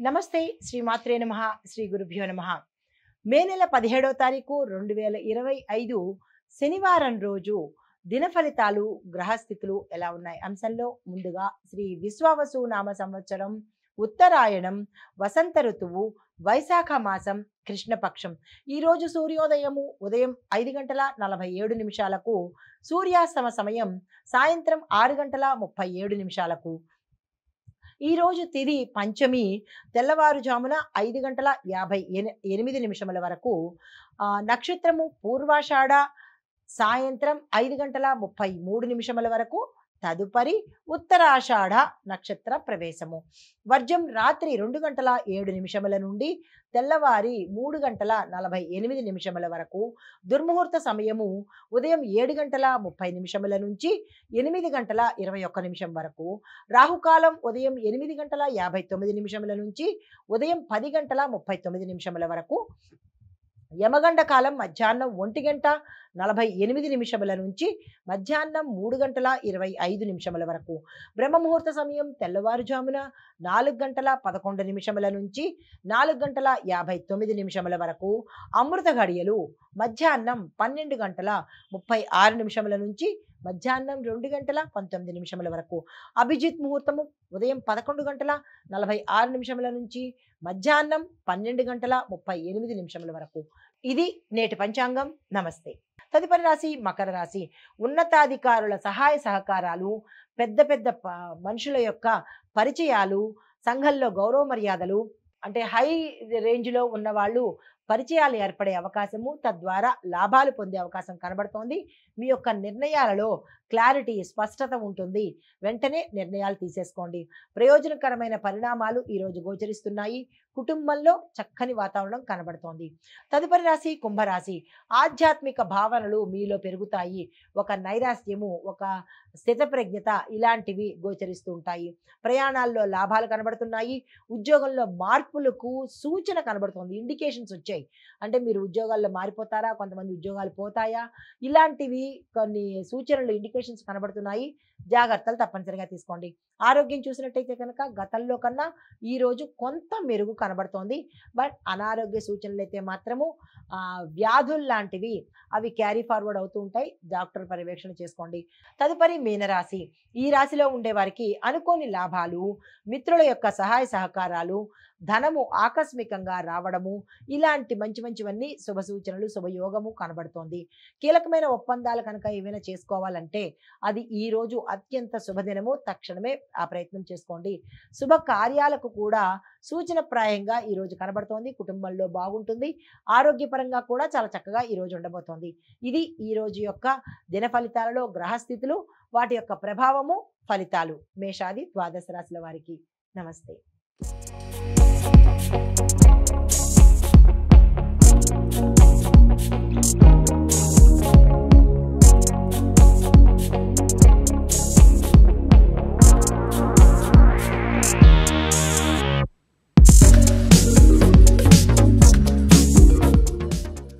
నమస్తే శ్రీ మాత్రే నమః శ్రీ గురుభ్యో నమః మే నెల 17వ తారీఖు 2025 శనివారం రోజు దిన ఫలితాలు గ్రహస్థితులు ఎలా ఉన్నాయి అంశంలో ముందుగా శ్రీ విశ్వావసు నామ సంవత్సరం ఉత్తరాయణం వసంత ఋతువు వైశాఖ మాసం కృష్ణపక్షం ఈ రోజు సూర్యోదయము ఉదయం 5:47 సూర్యాస్తమ సమయం సాయంత్రం 6:37 ఈ రోజు తిథి పంచమి తెల్లవారుజామున 5:58 వరకు నక్షత్రము పూర్వాషాఢ సాయంత్రం 5:33 వరకు తదుపరి ఉత్తరాషాఢ నక్షత్ర ప్రవేశము వర్జం రాత్రి 2:07 నుండి తెల్లవారి 3:48 వరకు దుర్ముహూర్త సమయము ఉదయం 7:30 నుంచి 8:21 వరకు రాహుకాలం ఉదయం 8:59 నుంచి ఉదయం 10:39 వరకు యమగండ కాలం మధ్యాహ్నం 1:48 నుంచి మధ్యాహ్నం 3:25 వరకు బ్రహ్మముహూర్త సమయం తెల్లవారుజామున 4:11 నుంచి 4:59 వరకు అమృత ఘడియలు మధ్యాహ్నం 12:36 నుంచి మధ్యాహ్నం 2:19 వరకు అభిజిత్ ముహూర్తము ఉదయం 11:46 నుంచి మధ్యాహ్నం 12:38 వరకు ఇది నేటి పంచాంగం. నమస్తే. తదుపరి రాశి మకర రాశి. ఉన్నతాధికారుల సహాయ సహకారాలు, పెద్ద పెద్ద మనుషుల యొక్క పరిచయాలు, సంఘంలో గౌరవ మర్యాదలు అంటే హై రేంజ్లో ఉన్న వాళ్ళు పరిచయాలు ఏర్పడే అవకాశము, తద్వారా లాభాలు పొందే అవకాశం కనబడుతోంది. మీ యొక్క నిర్ణయాలలో క్లారిటీ స్పష్టత ఉంటుంది. వెంటనే నిర్ణయాలు తీసేసుకోండి. ప్రయోజనకరమైన పరిణామాలు ఈరోజు గోచరిస్తున్నాయి. కుటుంబంలో చక్కని వాతావరణం కనబడుతోంది. తదుపరి రాశి కుంభరాశి. ఆధ్యాత్మిక భావనలు మీలో పెరుగుతాయి. ఒక నైరాశ్యము, ఒక స్థితప్రజ్ఞత ఇలాంటివి గోచరిస్తూ ఉంటాయి. ప్రయాణాల్లో లాభాలు కనబడుతున్నాయి. ఉద్యోగంలో మార్పులకు సూచన కనబడుతోంది. ఇండికేషన్స్ వచ్చాయి. అంటే మీరు ఉద్యోగాల్లో మారిపోతారా, కొంతమంది ఉద్యోగాలు పోతాయా, ఇలాంటివి కొన్ని సూచనలు ఇండికేషన్స్ కనబడుతున్నాయి. జాగ్రత్తలు తప్పనిసరిగా తీసుకోండి. ఆరోగ్యం చూసినట్టయితే కనుక గతంలో కన్నా ఈరోజు కొంత మెరుగు కనబడుతోంది. బట్ అనారోగ్య సూచనలు అయితే మాత్రము వ్యాధులు లాంటివి అవి క్యారీ ఫార్వర్డ్ అవుతూ ఉంటాయి. డాక్టర్ పర్యవేక్షణ చేసుకోండి. తదుపరి మీనరాశి. ఈ రాశిలో ఉండే వారికి అనుకోని లాభాలు, మిత్రుల యొక్క సహాయ సహకారాలు, ధనము ఆకస్మికంగా రావడము ఇలాంటి మంచి మంచివన్నీ శుభ సూచనలు, శుభయోగము కనబడుతోంది. కీలకమైన ఒప్పందాలు కనుక ఏమైనా చేసుకోవాలంటే అది ఈ రోజు అత్యంత శుభదినము. తక్షణమే ఆ ప్రయత్నం చేసుకోండి. శుభ కార్యాలకు కూడా సూచనప్రాయంగా ఈ రోజు కనబడుతోంది. కుటుంబంలో బాగుంటుంది. ఆరోగ్యపరంగా కూడా చాలా చక్కగా ఈ రోజు ఉండబోతోంది. ఇది ఈ రోజు యొక్క దిన ఫలితాలలో గ్రహస్థితులు, వాటి యొక్క ప్రభావము, ఫలితాలు మేషాది ద్వాదశ రాశుల వారికి. నమస్తే.